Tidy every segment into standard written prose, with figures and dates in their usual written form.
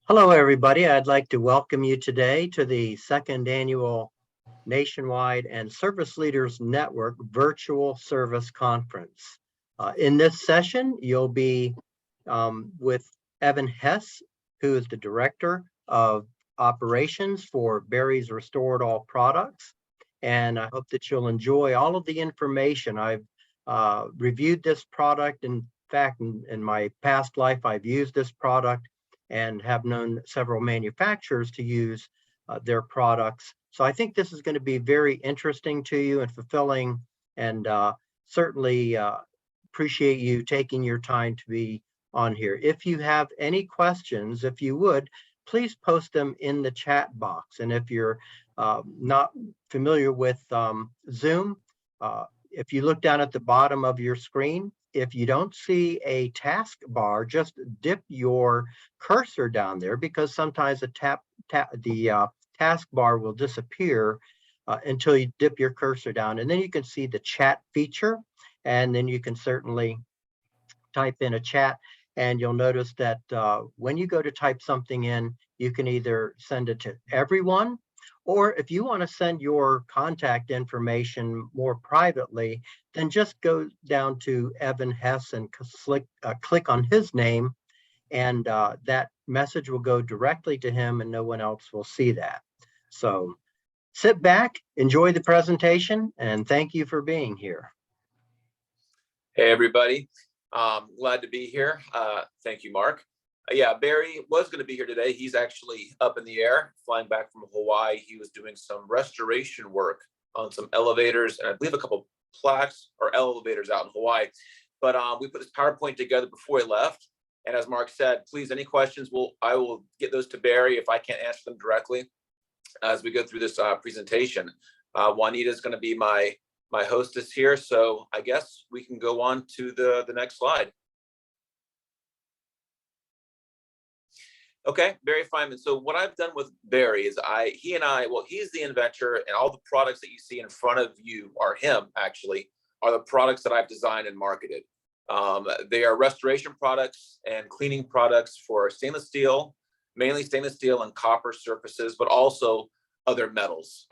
Hello, everybody. I'd like to welcome you today to the second annual Nationwide and Service Leaders Network Virtual Service Conference. In this session, you'll be with Evan Hess, who is the Director of Operations for Berry's Restored All Products. And I hope that you'll enjoy all of the information. I've reviewed this product. In fact, in my past life, I've used this product and have known several manufacturers to use their products. So I think this is going to be very interesting to you and fulfilling, and certainly appreciate you taking your time to be on here. If you have any questions, if you would, please post them in the chat box. And if you're not familiar with Zoom, if you look down at the bottom of your screen, if you don't see a task bar, just dip your cursor down there, because sometimes the task bar will disappear until you dip your cursor down, and then you can see the chat feature, and then you can certainly type in a chat, and you'll notice that when you go to type something in, you can either send it to everyone, or if you want to send your contact information more privately, then just go down to Evan Hess and click on his name, and that message will go directly to him and no one else will see that. So sit back, enjoy the presentation, and thank you for being here. Hey, everybody. Glad to be here. Thank you, Mark. Yeah, Barry was going to be here today. He's actually up in the air, flying back from Hawaii. He was doing some restoration work on some elevators, and I believe a couple plaques or elevators out in Hawaii. But we put this PowerPoint together before he left. And as Mark said, please, any questions, I will get those to Barry if I can't answer them directly as we go through this presentation. Juanita is going to be my hostess here. So I guess we can go on to the next slide. Okay, Barry Fineman. So what I've done with Barry is he's the inventor, and all the products that you see in front of you are the products that I've designed and marketed. They are restoration products and cleaning products for stainless steel, mainly stainless steel and copper surfaces, but also other metals,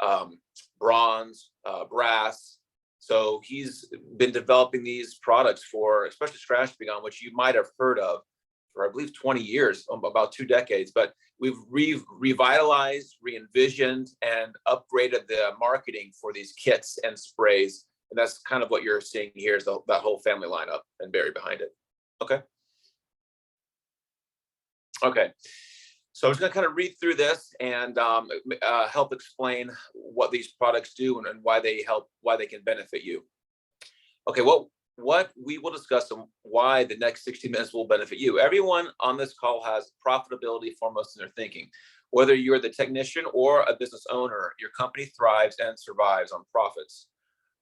bronze, brass. So he's been developing these products for, especially Scratch Begun, which you might have heard of, for I believe 20 years, about 2 decades, but we've revitalized, re-envisioned, and upgraded the marketing for these kits and sprays. And that's kind of what you're seeing here, is that whole family lineup and Barry behind it. Okay. So I'm just going to kind of read through this and help explain what these products do and why they can benefit you. Okay, what we will discuss and why the next 60 minutes will benefit you. Everyone on this call has profitability foremost in their thinking. Whether you're the technician or a business owner, your company thrives and survives on profits.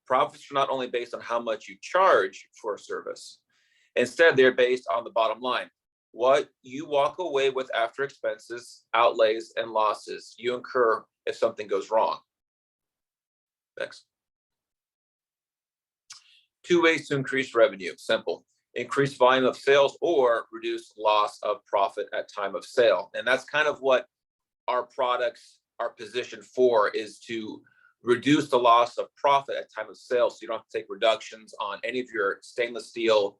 Profits are not only based on how much you charge for a service. Instead, they're based on the bottom line. What you walk away with after expenses, outlays, and losses you incur if something goes wrong. Next. 2 ways to increase revenue. Simple. Increase volume of sales or reduce loss of profit at time of sale. And that's kind of what our products are positioned for, is to reduce the loss of profit at time of sale, so you don't have to take reductions on any of your stainless steel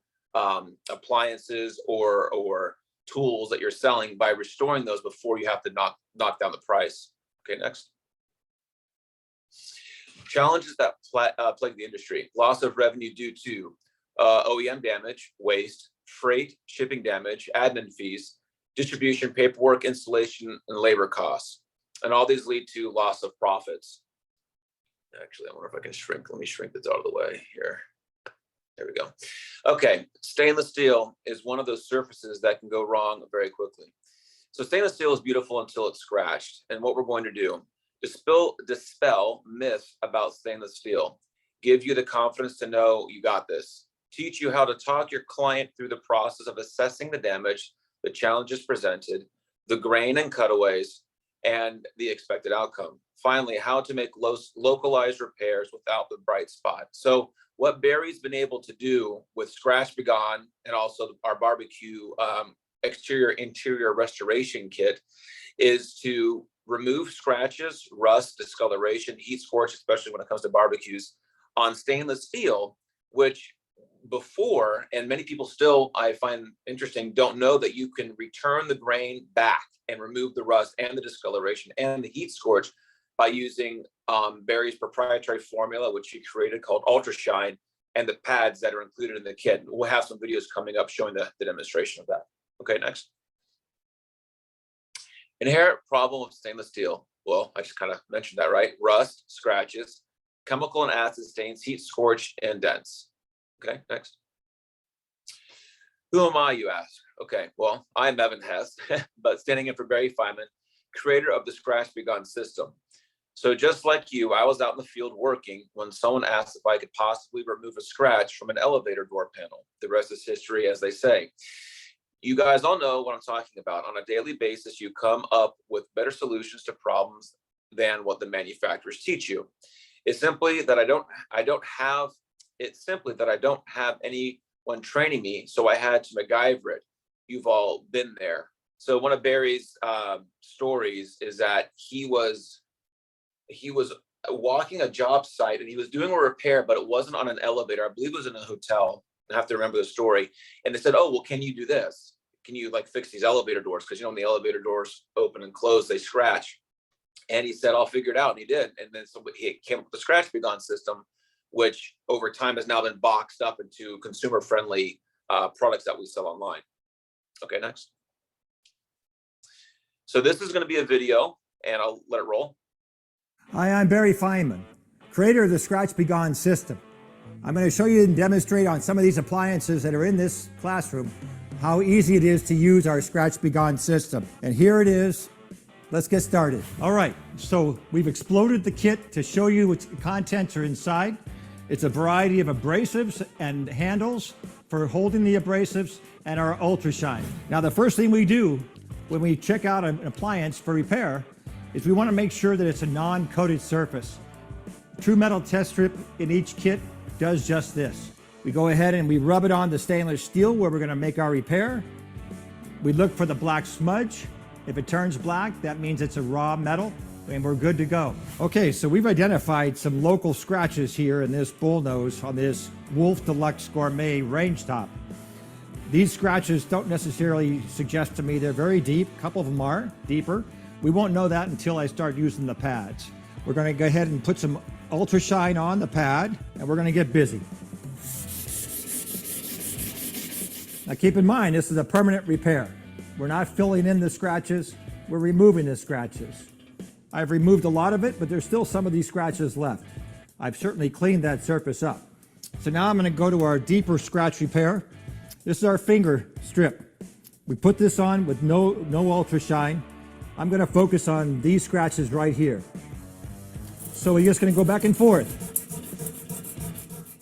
appliances or tools that you're selling, by restoring those before you have to knock down the price. Okay, next. Challenges that plague the industry: loss of revenue due to OEM damage, waste, freight, shipping damage, admin fees, distribution, paperwork, installation, and labor costs. And all these lead to loss of profits. Actually, I wonder if I can shrink. Let me shrink this out of the way here. There we go. Okay, stainless steel is one of those surfaces that can go wrong very quickly. So stainless steel is beautiful until it's scratched. And what we're going to do: dispel myths about stainless steel, give you the confidence to know you got this, teach you how to talk your client through the process of assessing the damage, the challenges presented, the grain and cutaways, and the expected outcome. Finally, how to make localized repairs without the bright spot. So what Barry's been able to do with Scratch Begun and also our barbecue exterior interior restoration kit is to remove scratches, rust, discoloration, heat scorch, especially when it comes to barbecues, on stainless steel, which before, and many people still, I find interesting, don't know that you can return the grain back and remove the rust and the discoloration and the heat scorch by using Barry's proprietary formula, which he created, called Ultra Shine, and the pads that are included in the kit. We'll have some videos coming up showing the demonstration of that. Okay, next. Inherent problem of stainless steel. Well, I just kind of mentioned that, right? Rust, scratches, chemical and acid stains, heat scorch, and dents. Okay, next. Who am I, you ask? Okay, well, I'm Evan Hess, but standing in for Barry Fineman, creator of the Scratch Be Gone system. So just like you, I was out in the field working when someone asked if I could possibly remove a scratch from an elevator door panel. The rest is history, as they say. You guys all know what I'm talking about. On a daily basis, you come up with better solutions to problems than what the manufacturers teach you. It's simply that I don't have anyone training me, so I had to MacGyver it. You've all been there. So one of Barry's stories is that he was walking a job site and he was doing a repair, but it wasn't on an elevator. I believe it was in a hotel. I have to remember the story. And they said, "Oh, well, can you do this? Can you like fix these elevator doors? Because when the elevator doors open and close, they scratch." And he said, "I'll figure it out." And he did. And then he came up with the Scratch Be Gone system, which over time has now been boxed up into consumer-friendly products that we sell online. Okay, next. So this is going to be a video, and I'll let it roll. Hi, I'm Barry Fineman, creator of the Scratch Be Gone system. I'm going to show you and demonstrate on some of these appliances that are in this classroom how easy it is to use our Scratch Be Gone system. And here it is. Let's get started. All right, so we've exploded the kit to show you what contents are inside. It's a variety of abrasives and handles for holding the abrasives and our Ultra Shine. Now, the first thing we do when we check out an appliance for repair is we want to make sure that it's a non-coated surface. True Metal Test Strip in each kit does just this. We go ahead and we rub it on the stainless steel where we're going to make our repair. We look for the black smudge. If it turns black, that means it's a raw metal and we're good to go. Okay, so we've identified some local scratches here in this bullnose on this Wolf Deluxe Gourmet range top. These scratches don't necessarily suggest to me they're very deep. A couple of them are deeper. We won't know that until I start using the pads. We're going to go ahead and put some Ultra Shine on the pad and we're going to get busy. Now keep in mind, this is a permanent repair. We're not filling in the scratches, we're removing the scratches. I've removed a lot of it, but there's still some of these scratches left. I've certainly cleaned that surface up. So now I'm going to go to our deeper scratch repair. This is our finger strip. We put this on with no Ultra Shine. I'm going to focus on these scratches right here. So we're just going to go back and forth.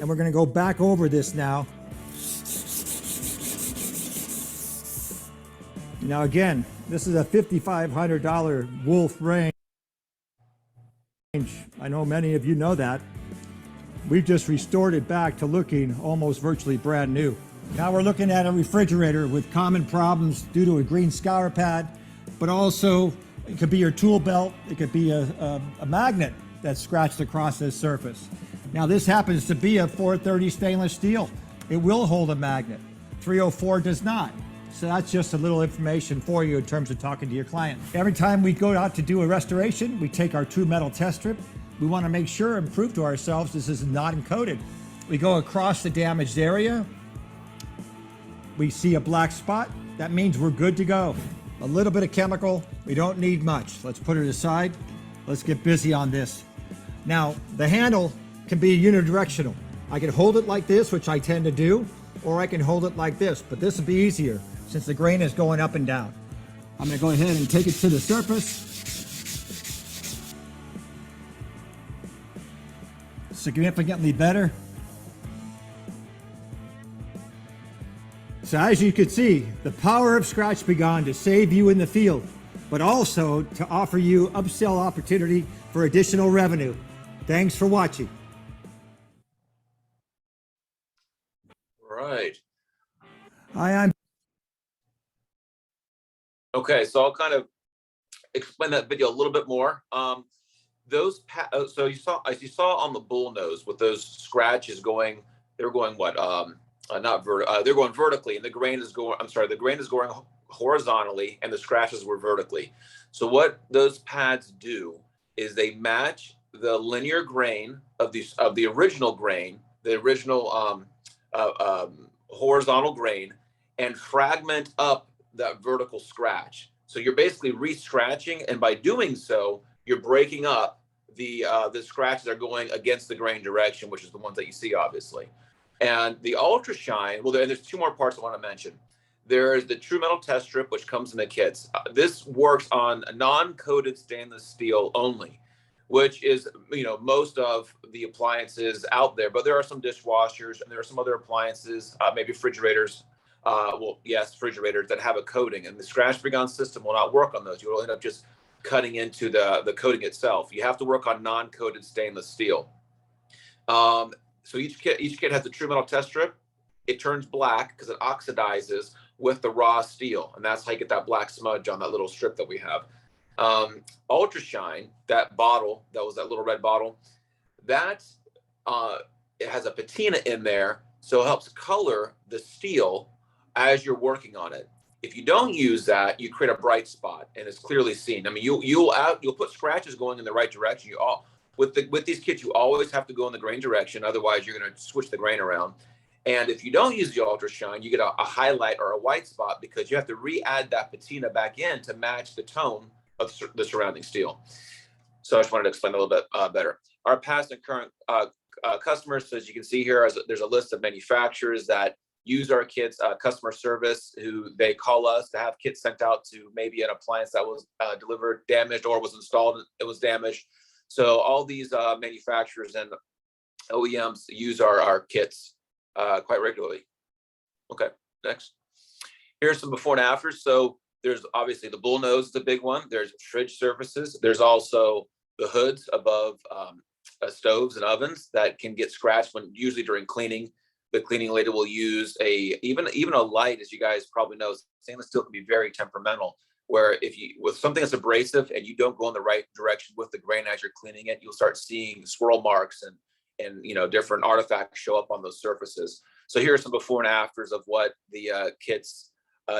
And we're going to go back over this now. Now again, this is a $5,500 Wolf range. I know many of you know that. We've just restored it back to looking almost virtually brand new. Now we're looking at a refrigerator with common problems due to a green scour pad, but also it could be your tool belt, it could be a magnet that's scratched across this surface. Now this happens to be a 430 stainless steel. It will hold a magnet. 304 does not. So that's just a little information for you in terms of talking to your client. Every time we go out to do a restoration, we take our True Metal Test Strip. We want to make sure and prove to ourselves this is not encoded. We go across the damaged area. We see a black spot. That means we're good to go. A little bit of chemical. We don't need much. Let's put it aside. Let's get busy on this. Now, the handle can be unidirectional. I can hold it like this, which I tend to do, or I can hold it like this, but this would be easier since the grain is going up and down. I'm going to go ahead and take it to the surface. Significantly better. So as you can see, the power of Scratch Be Gone to save you in the field, but also to offer you upsell opportunity for additional revenue. Thanks for watching. Right. Hi, I'm Okay, so I'll kind of explain that video a little bit more. So as you saw on the bull nose with those scratches going, they're going what? They're going vertically, and the grain is going. I'm sorry, the grain is going horizontally, and the scratches were vertically. So what those pads do is they match the linear grain of the original grain, the original horizontal grain, and fragment up that vertical scratch. So you're basically re-scratching, and by doing so, you're breaking up the scratches that are going against the grain direction, which is the ones that you see, obviously. And the Ultra Shine, well, there's two more parts I want to mention. There's the True Metal Test Strip, which comes in the kits. This works on non-coated stainless steel only, which is, most of the appliances out there. But there are some dishwashers, and there are some other appliances, maybe refrigerators. Refrigerators that have a coating, and the Scratch-Be-Gone system will not work on those. You will end up just cutting into the coating itself. You have to work on non-coated stainless steel. So each kit has the True Metal Test Strip. It turns black because it oxidizes with the raw steel, and that's how you get that black smudge on that little strip that we have. Ultra Shine, that bottle, that was that little red bottle, that it has a patina in there, so it helps color the steel as you're working on it. If you don't use that, you create a bright spot, and it's clearly seen. I mean, you'll put scratches going in the right direction. With these kits, you always have to go in the grain direction. Otherwise, you're going to switch the grain around. And if you don't use the Ultra Shine, you get a highlight or a white spot because you have to re-add that patina back in to match the tone of the surrounding steel. So I just wanted to explain a little bit better. Our past and current customers, as you can see here, there's a list of manufacturers that use our kits, customer service, who they call us to have kits sent out to maybe an appliance that was delivered damaged or was installed, it was damaged. So all these manufacturers and OEMs use our kits quite regularly. Okay, next. Here's some before and afters. So there's obviously the bull nose is a big one. There's fridge surfaces. There's also the hoods above stoves and ovens that can get scratched when usually during cleaning. The cleaning lady will use even a light, as you guys probably know, stainless steel can be very temperamental, where with something that's abrasive and you don't go in the right direction with the grain as you're cleaning it, you'll start seeing swirl marks and different artifacts show up on those surfaces. So here are some before and afters of what the kits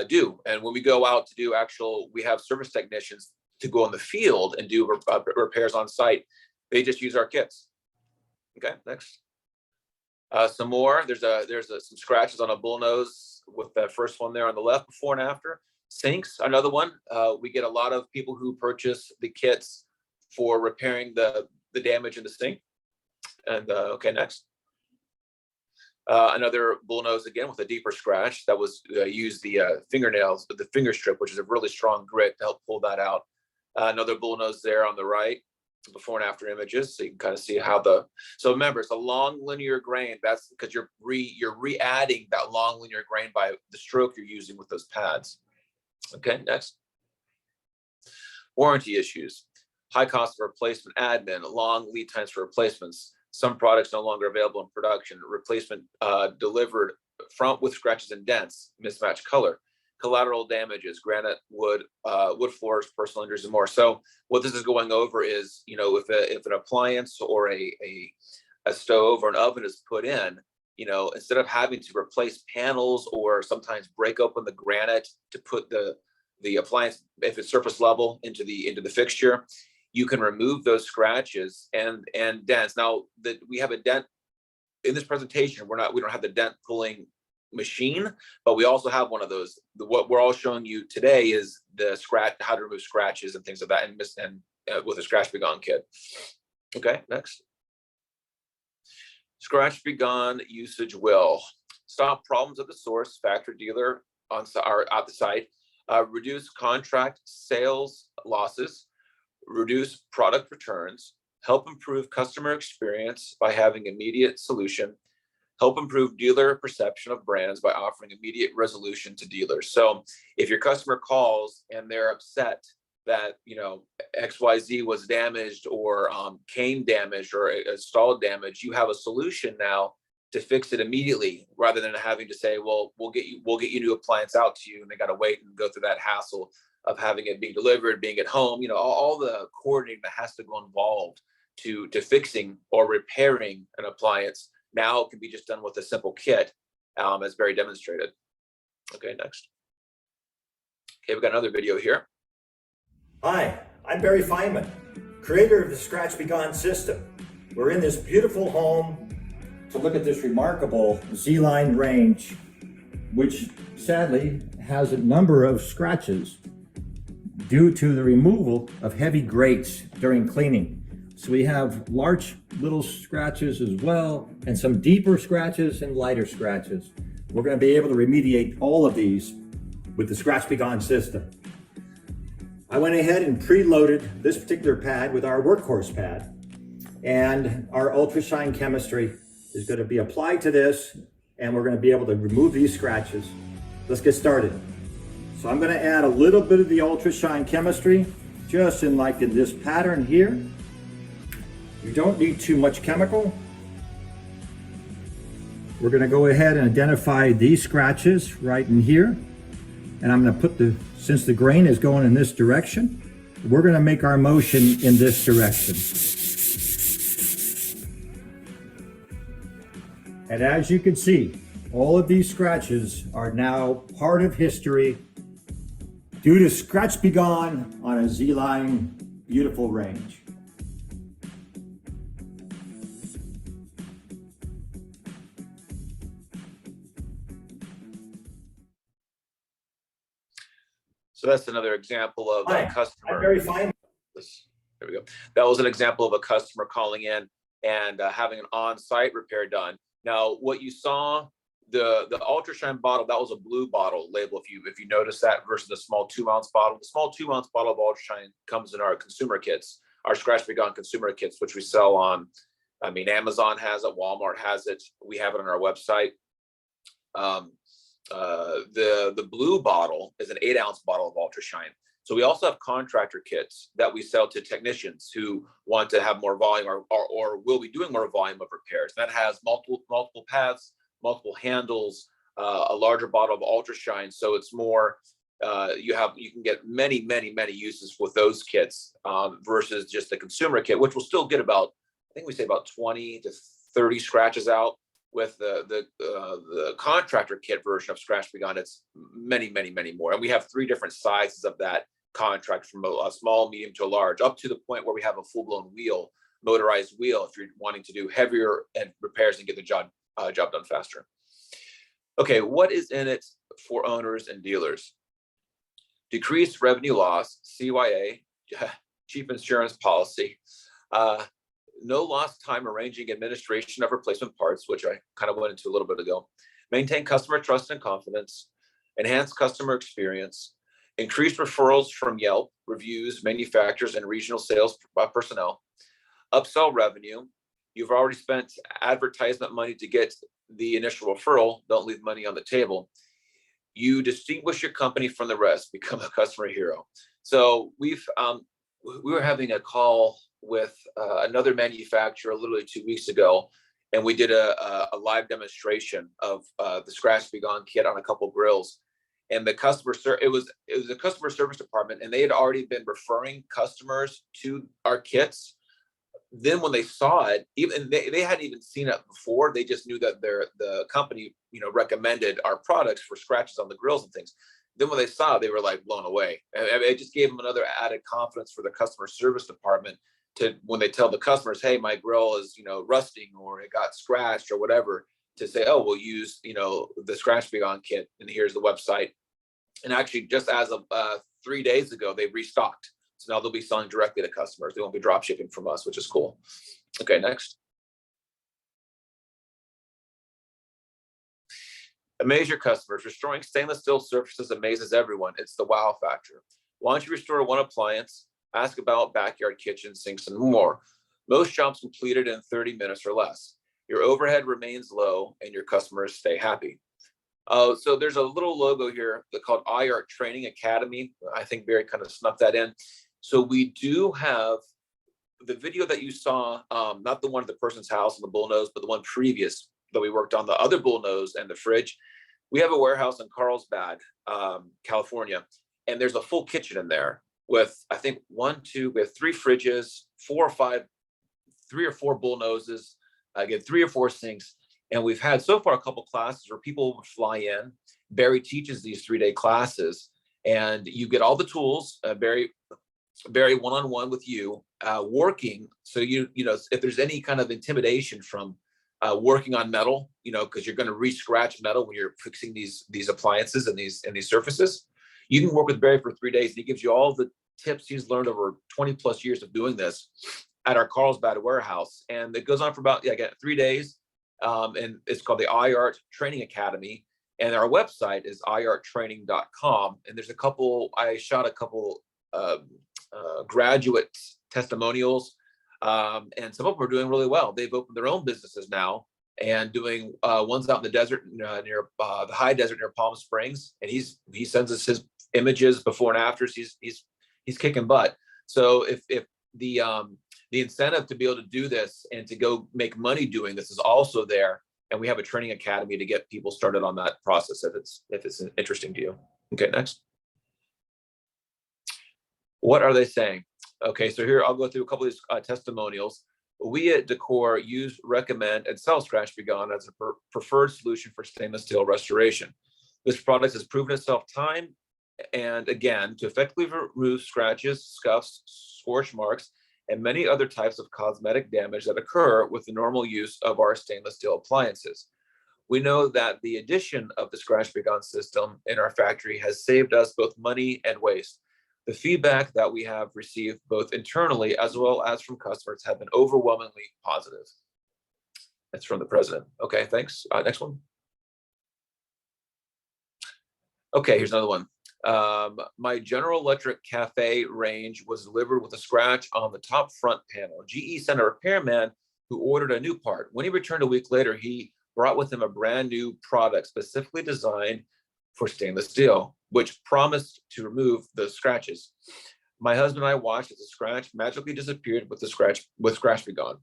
do. And when we go out to do we have service technicians to go in the field and do repairs on site. They just use our kits. Okay, next. Some more. There's some scratches on a bull nose with that first one there on the left, before and after. Sinks, another one. We get a lot of people who purchase the kits for repairing the damage in the sink. And okay, next. Another bull nose again with a deeper scratch that was used the fingernails, the finger strip, which is a really strong grit to help pull that out. Another bull nose there on the right. Before and after images, so you can kind of see how so remember, it's a long linear grain. That's because you're re-adding that long linear grain by the stroke you're using with those pads. Okay, next. Warranty issues, high cost of replacement admin, long lead times for replacements, some products no longer available in production, replacement delivered with scratches and dents, mismatched color, collateral damages, granite, wood floors, personal injuries, and more. So what this is going over is, if an appliance or a stove or an oven is put in, instead of having to replace panels or sometimes break open the granite to put the appliance, if it's surface level, into the fixture, you can remove those scratches and dents. Now that we have a dent in this presentation, we don't have the dent pulling machine, but we also have one of those. What we're all showing you today is how to remove scratches and things like that, and with a Scratch-Be-Gone kit. Okay, next. Scratch-Be-Gone usage will stop problems at the source, factory, dealer at the site, reduce contract sales losses, reduce product returns, help improve customer experience by having immediate solution, help improve dealer perception of brands by offering immediate resolution to dealers. So if your customer calls and they're upset that XYZ was damaged or came damaged or installed damage, you have a solution now to fix it immediately, rather than having to say, well, we'll get you new appliance out to you, and they got to wait and go through that hassle of having it being delivered, being at home, all the coordinating that has to go involved to fixing or repairing an appliance now can be just done with a simple kit, as Barry demonstrated. Okay, next. Okay, we've got another video here. Hi, I'm Barry Feynman, creator of the Scratch Be Gone system. We're in this beautiful home to look at this remarkable Z-Line range, which sadly has a number of scratches due to the removal of heavy grates during cleaning. So we have large little scratches as well, and some deeper scratches and lighter scratches. We're going to be able to remediate all of these with the Scratch Be Gone system. I went ahead and preloaded this particular pad with our workhorse pad, and our Ultra Shine chemistry is going to be applied to this, and we're going to be able to remove these scratches. Let's get started. So I'm going to add a little bit of the Ultra Shine chemistry, just in this pattern here. You don't need too much chemical. We're going to go ahead and identify these scratches right in here. And I'm going to put since the grain is going in this direction, we're going to make our motion in this direction. And as you can see, all of these scratches are now part of history due to Scratch Be Gone on a Z-Line beautiful range. So that's another example of Hi, a customer. I'm Barry Feynman. There we go. That was an example of a customer calling in and having an on-site repair done. Now, what you saw, the Ultra Shine bottle, that was a blue bottle label. If you notice that versus the small 2-ounce bottle. The small 2-ounce bottle of Ultra Shine comes in our consumer kits, our Scratch Be Gone consumer kits, which we sell on. Amazon has it, Walmart has it. We have it on our website. The blue bottle is an 8-ounce bottle of Ultra Shine. So we also have contractor kits that we sell to technicians who want to have more volume or will be doing more volume of repairs. That has multiple paths, multiple handles, a larger bottle of Ultra Shine. So it's more, you can get many uses with those kits versus just the consumer kit, which will still get about 20 to 30 scratches out. With the contractor kit version of Scratch Be Gone, it's many more. And we have 3 different sizes of that contract, from a small, medium to a large, up to the point where we have a full-blown motorized wheel, if you're wanting to do heavier and repairs and get the job done faster. Okay, what is in it for owners and dealers? Decreased revenue loss, CYA, cheap insurance policy, no lost time arranging administration of replacement parts, which I kind of went into a little bit ago. Maintain customer trust and confidence. Enhance customer experience. Increased referrals from Yelp, reviews, manufacturers, and regional sales personnel. Upsell revenue. You've already spent advertisement money to get the initial referral. Don't leave money on the table. You distinguish your company from the rest. Become a customer hero. So we were having a call with another manufacturer literally 2 weeks ago, and we did a live demonstration of the Scratch Be Gone kit on a couple of grills. And the it was a customer service department, and they had already been referring customers to our kits. Then when they saw it, even they hadn't even seen it before. They just knew that the company recommended our products for scratches on the grills and things. Then when they saw it, they were like blown away. It just gave them another added confidence for the customer service department to, when they tell the customers, hey, my grill is, rusting, or it got scratched or whatever, to say, oh, we'll use, the Scratch Be Gone kit, and here's the website. And actually, just as of 3 days ago, they restocked. So now they'll be selling directly to customers. They won't be drop shipping from us, which is cool. Okay, next. Amaze your customers. Restoring stainless steel surfaces amazes everyone. It's the wow factor. Why don't you restore one appliance? Ask about backyard kitchen sinks and more. Most jobs completed in 30 minutes or less. Your overhead remains low and your customers stay happy. So there's a little logo here called iArt Training Academy. I think Barry kind of snuck that in. So we do have the video that you saw, not the one at the person's house in the bullnose, but the one previous that we worked on, the other bullnose and the fridge. We have a warehouse in Carlsbad, California. and there's a full kitchen in there with, I think, we have 3 fridges, 3 or 4 bull noses, again, 3 or 4 sinks. And we've had so far a couple classes where people would fly in. Barry teaches these 3-day classes, and you get all the tools. Barry one-on-one with you, working. So you know, if there's any kind of intimidation from working on metal, you know, because you're going to re-scratch metal when you're fixing these appliances and these surfaces, you can work with Barry for 3 days, and he gives you all the tips he's learned over 20 plus years of doing this at our Carlsbad warehouse. And it goes on for about 3 days. And it's called the iArt Training Academy. And our website is iarttraining.com. And there's I shot a couple graduate testimonials, and some of them are doing really well. They've opened their own businesses now and doing one's out in the desert near the high desert near Palm Springs. And he sends us his images before and afters. He's kicking butt. So if the incentive to be able to do this and to go make money doing this is also there. And we have a training academy to get people started on that process if it's interesting to you. Okay, next. What are they saying? Okay, so here I'll go through a couple of these testimonials. We at Decor use, recommend, and sell Scratch B Gone as a preferred solution for stainless steel restoration. This product has proven itself time and again to effectively remove scratches, scuffs, scorch marks, and many other types of cosmetic damage that occur with the normal use of our stainless steel appliances. We know that the addition of the Scratch B Gone system in our factory has saved us both money and waste. The feedback that we have received both internally as well as from customers have been overwhelmingly positive. That's from the president. Okay, thanks. Next one. Okay, here's another one. My General Electric Cafe range was delivered with a scratch on the top front panel. GE sent a repairman who ordered a new part. When he returned a week later, he brought with him a brand new product specifically designed for stainless steel, which promised to remove the scratches. My husband and I watched as the scratch magically disappeared with Scratch B Gone.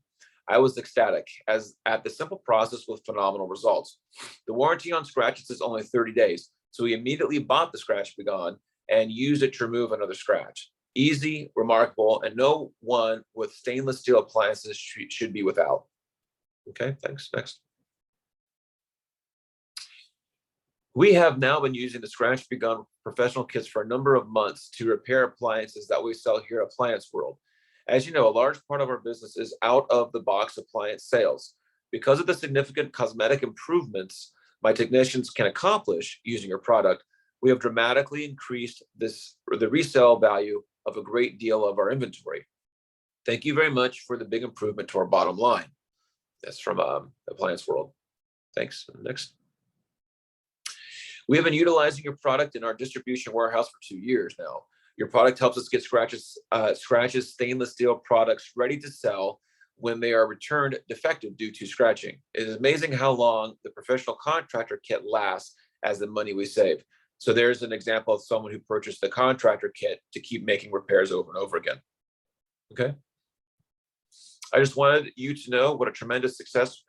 I was ecstatic as at the simple process with phenomenal results. The warranty on scratches is only 30 days. So we immediately bought the Scratch B Gone and used it to remove another scratch. Easy, remarkable, and no one with stainless steel appliances should be without. Okay, thanks. Next. We have now been using the Scratch B Gone professional kits for a number of months to repair appliances that we sell here at Appliance World. As you know, a large part of our business is out of the box appliance sales. Because of the significant cosmetic improvements my technicians can accomplish using your product, we have dramatically increased the resale value of a great deal of our inventory. Thank you very much for the big improvement to our bottom line. That's from Appliance World. Thanks. Next. We have been utilizing your product in our distribution warehouse for 2 years now. Your product helps us get scratches stainless steel products ready to sell when they are returned defective due to scratching. It is amazing how long the professional contractor kit lasts as the money we save. So there's an example of someone who purchased the contractor kit to keep making repairs over and over again. Okay. I just wanted you to know what a tremendous success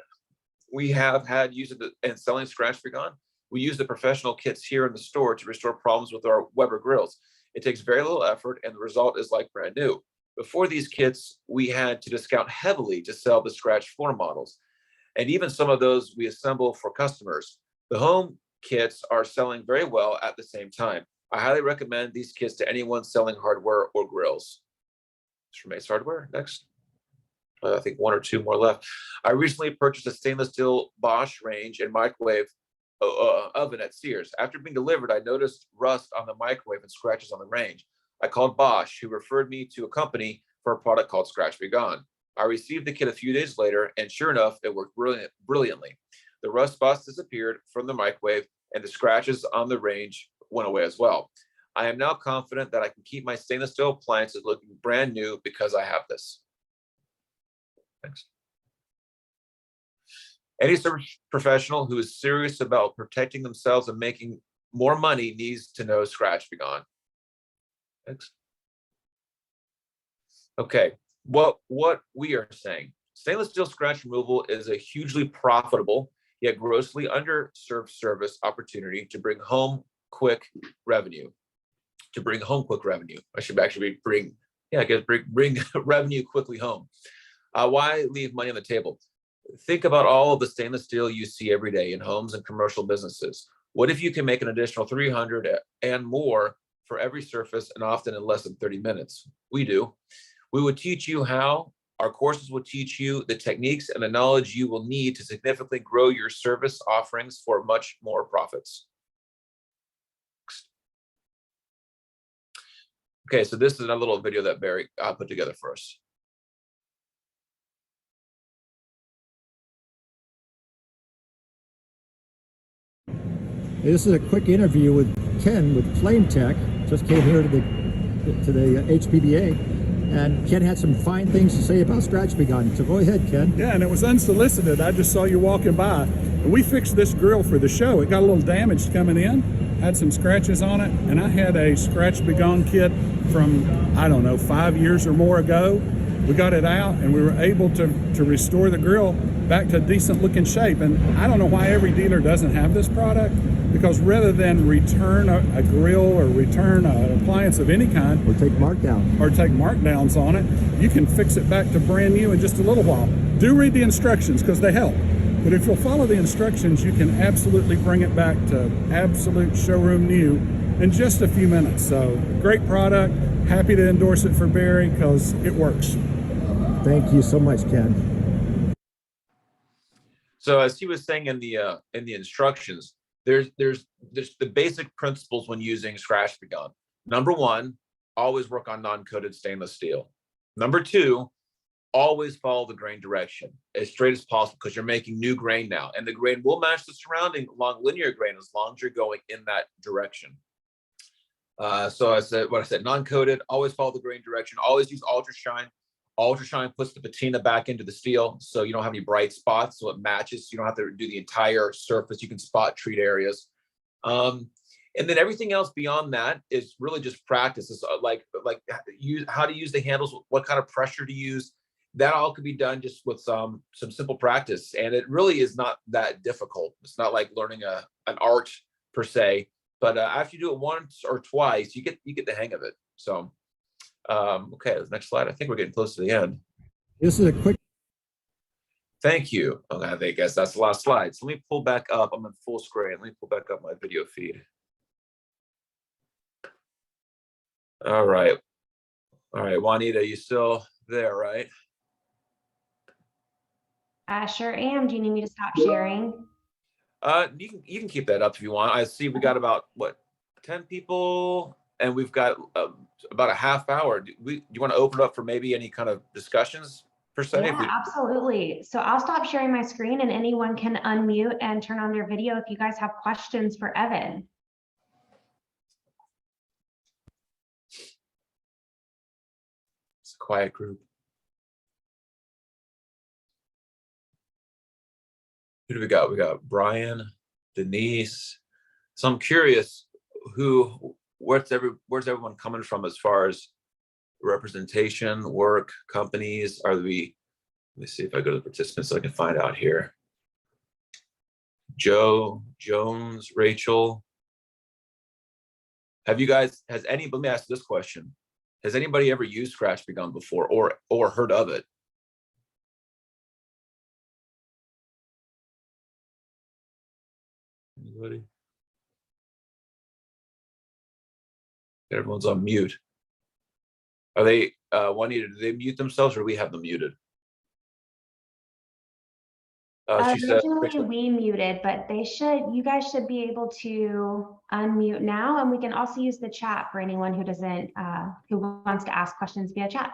we have had using and selling Scratch B Gone. We use the professional kits here in the store to restore problems with our Weber grills. It takes very little effort and the result is like brand new. Before these kits, we had to discount heavily to sell the scratch floor models. And even some of those we assemble for customers. The home kits are selling very well at the same time. I highly recommend these kits to anyone selling hardware or grills. It's from Ace Hardware. Next. I think 1 or 2 more left. I recently purchased a stainless steel Bosch range and microwave oven at Sears. After being delivered, I noticed rust on the microwave and scratches on the range. I called Bosch, who referred me to a company for a product called Scratch B Gone. I received the kit a few days later, and sure enough, it worked brilliantly. The rust spots disappeared from the microwave, and the scratches on the range went away as well. I am now confident that I can keep my stainless steel appliances looking brand new because I have this. Thanks. Any service professional who is serious about protecting themselves and making more money needs to know Scratch B Gone. Thanks. Okay, what we are saying, stainless steel scratch removal is a hugely profitable yet grossly underserved service opportunity to bring home quick revenue. to bring home quick revenue. I should actually bring revenue quickly home. Why leave money on the table? Think about all of the stainless steel you see every day in homes and commercial businesses. What if you can make an additional 300 and more for every surface, and often in less than 30 minutes? We do. We would teach you how. Our courses will teach you the techniques and the knowledge you will need to significantly grow your service offerings for much more profits. Okay, so this is a little video that Barry put together for us. This is a quick interview with Ken with Flame Tech. Just came here to the HPBA, and Ken had some fine things to say about Scratch Begun. So go ahead, Ken. Yeah, and it was unsolicited. I just saw you walking by. And we fixed this grill for the show. It got a little damaged coming in, had some scratches on it, and I had a Scratch Begun kit from, I don't know, 5 years or more ago. We got it out and we were able to restore the grill back to decent looking shape. And I don't know why every dealer doesn't have this product, because rather than return a grill or return an appliance of any kind, Or take markdown. or take markdowns on it, you can fix it back to brand new in just a little while. Do read the instructions because they help. But if you'll follow the instructions, you can absolutely bring it back to absolute showroom new in just a few minutes. So great product. Happy to endorse it for Barry because it works. Thank you so much, Ken. So as he was saying in the instructions, there's the basic principles when using Scratch Begun. Number one, always work on non-coated stainless steel. Number two, always follow the grain direction as straight as possible, because you're making new grain now, and the grain will match the surrounding long linear grain as long as you're going in that direction. So I said, non-coated, always follow the grain direction, always use ultrashine. Ultrashine puts the patina back into the steel, so you don't have any bright spots, so it matches. You don't have to do the entire surface. You can spot treat areas. And then everything else beyond that is really just practice. It's like how to use the handles, what kind of pressure to use. That all could be done just with some simple practice. And it really is not that difficult. It's not like learning an art per se, but after you do it once or twice, you get the hang of it. So, okay, next slide. I think we're getting close to the end. This is a quick. Thank you. Okay, I guess that's the last slide. So let me pull back up. I'm in full screen. Let me pull back up my video feed. All right. Juanita, you still there, right? I sure am. Do you need me to stop sharing? You can keep that up if you want. I see we got about 10 people, and we've got about a half hour. Do you want to open up for maybe any kind of discussions per se? Yeah, absolutely. So I'll stop sharing my screen, and anyone can unmute and turn on their video if you guys have questions for Evan. It's a quiet group. Who do we got? We got Brian, Denise. So I'm curious, where's everyone coming from as far as representation, work, companies? Let me see if I go to the participants so I can find out here. Joe, Jones, Rachel. Let me ask this question. Has anybody ever used Scratch Begun before or heard of it? Anybody? Everyone's on mute. Are they, Juanita, do they mute themselves or do we have them muted? She said, Originally we muted, but you guys should be able to unmute now, and we can also use the chat for anyone who doesn't, who wants to ask questions via chat.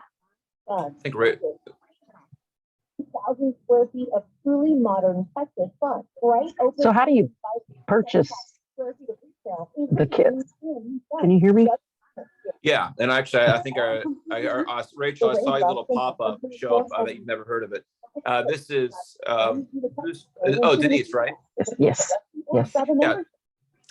I think right. 2,000 square feet of truly modern Texas fun, right? So how do you purchase the kit? Can you hear me? Yeah, and actually, I think Rachel, I saw your little pop-up show up that you've never heard of it. This is Denise, right? Yes. Yeah.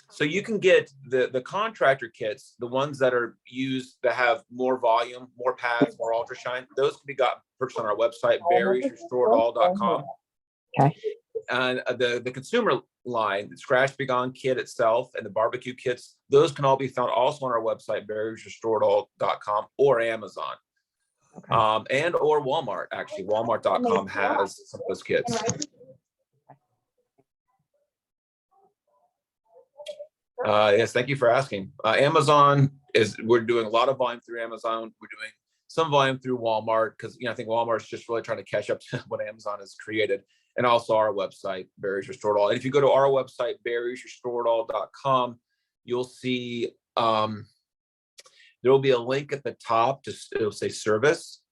So you can get the contractor kits, the ones that are used that have more volume, more pads, more ultrashine. Those can be purchased on our website, barriesrestoredall.com. Okay. And the consumer line, the Scratch Be Gone kit itself and the barbecue kits, those can all be found also on our website, barriersrestoredall.com or Amazon. Okay. And or Walmart, actually. Walmart.com has some of those kits. Yes, thank you for asking. Amazon we're doing a lot of volume through Amazon. We're doing some volume through Walmart because I think Walmart's just really trying to catch up to what Amazon has created. And also our website, Barriers Restored All. And if you go to our website, barriersrestoredall.com, you'll see there will be a link at the top. It'll say service.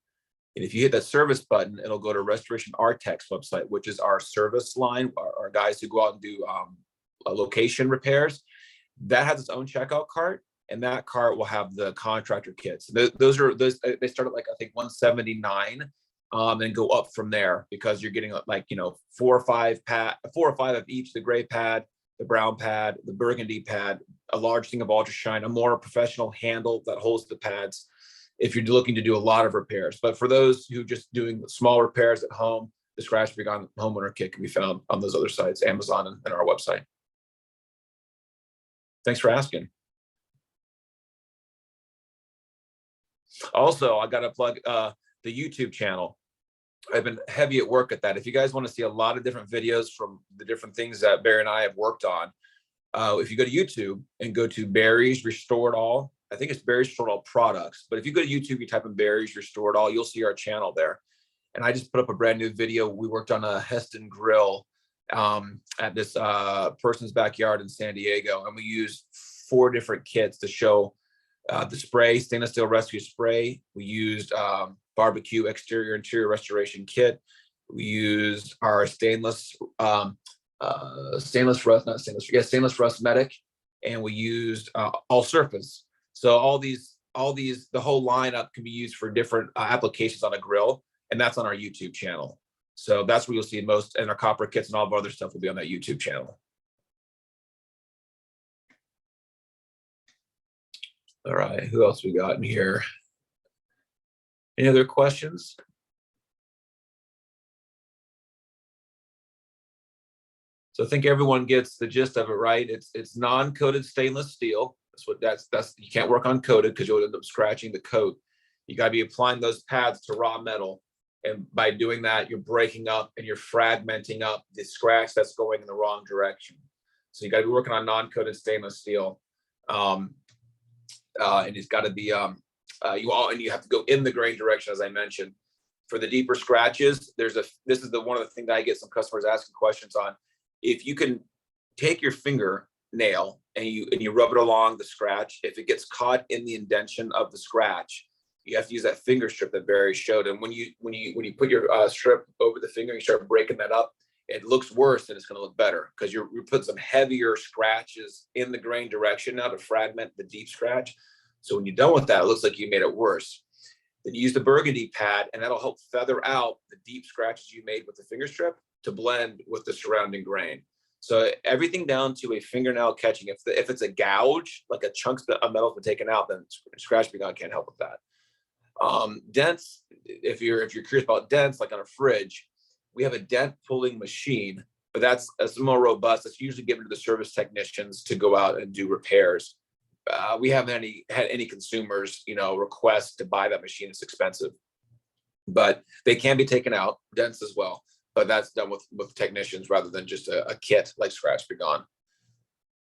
And if you hit that service button, it'll go to Restoration Artec's website, which is our service line, our guys who go out and do location repairs. That has its own checkout cart, and that cart will have the contractor kits. Those they start at like I think $179, and go up from there because you're getting like 4 or 5 of each: the gray pad, the brown pad, the burgundy pad, a large thing of Ultra Shine, a more professional handle that holds the pads if you're looking to do a lot of repairs. But for those who just doing small repairs at home, the Scratch Be Gone homeowner kit can be found on those other sites, Amazon and our website. Thanks for asking. Also, I got to plug the YouTube channel. I've been heavy at work at that. If you guys want to see a lot of different videos from the different things that Barry and I have worked on, if you go to YouTube and go to Barry's Restored All, I think it's Barry's Restored All Products. But if you go to YouTube, you type in Barry's Restored All, you'll see our channel there. And I just put up a brand new video. We worked on a Heston grill at this person's backyard in San Diego, and we used 4 different kits to show the spray, stainless steel rescue spray. We used barbecue exterior interior restoration kit. We used our stainless rust medic, and we used all surface. So all these the whole lineup can be used for different applications on a grill, and that's on our YouTube channel. So that's where you'll see most, and our copper kits and all of our other stuff will be on that YouTube channel. All right, who else we got in here? Any other questions? So I think everyone gets the gist of it, right? It's non-coated stainless steel. That's you can't work on coated because you'll end up scratching the coat. You got to be applying those pads to raw metal. And by doing that, you're breaking up and you're fragmenting up the scratch that's going in the wrong direction. So you got to be working on non-coated stainless steel. And it's got to be and you have to go in the grain direction, as I mentioned. For the deeper scratches, this is one of the things that I get some customers asking questions on. If you can take your fingernail and you rub it along the scratch, if it gets caught in the indentation of the scratch, you have to use that finger strip that Barry showed. And when you put your strip over the finger and you start breaking that up, it looks worse than it's going to look better because you're putting some heavier scratches in the grain direction now to fragment the deep scratch. So when you're done with that, it looks like you made it worse. Then you use the burgundy pad, and that'll help feather out the deep scratches you made with the finger strip to blend with the surrounding grain. So everything down to a fingernail catching. If it's a gouge, like a chunk of metal's been taken out, then Scratch Be Gone can't help with that. Dents, if you're curious about dents, like on a fridge, we have a dent pulling machine, but that's more robust. It's usually given to the service technicians to go out and do repairs. We haven't had any consumers, request to buy that machine. It's expensive, but they can be taken out, dents as well. But that's done with technicians rather than just a kit like Scratch Be Gone.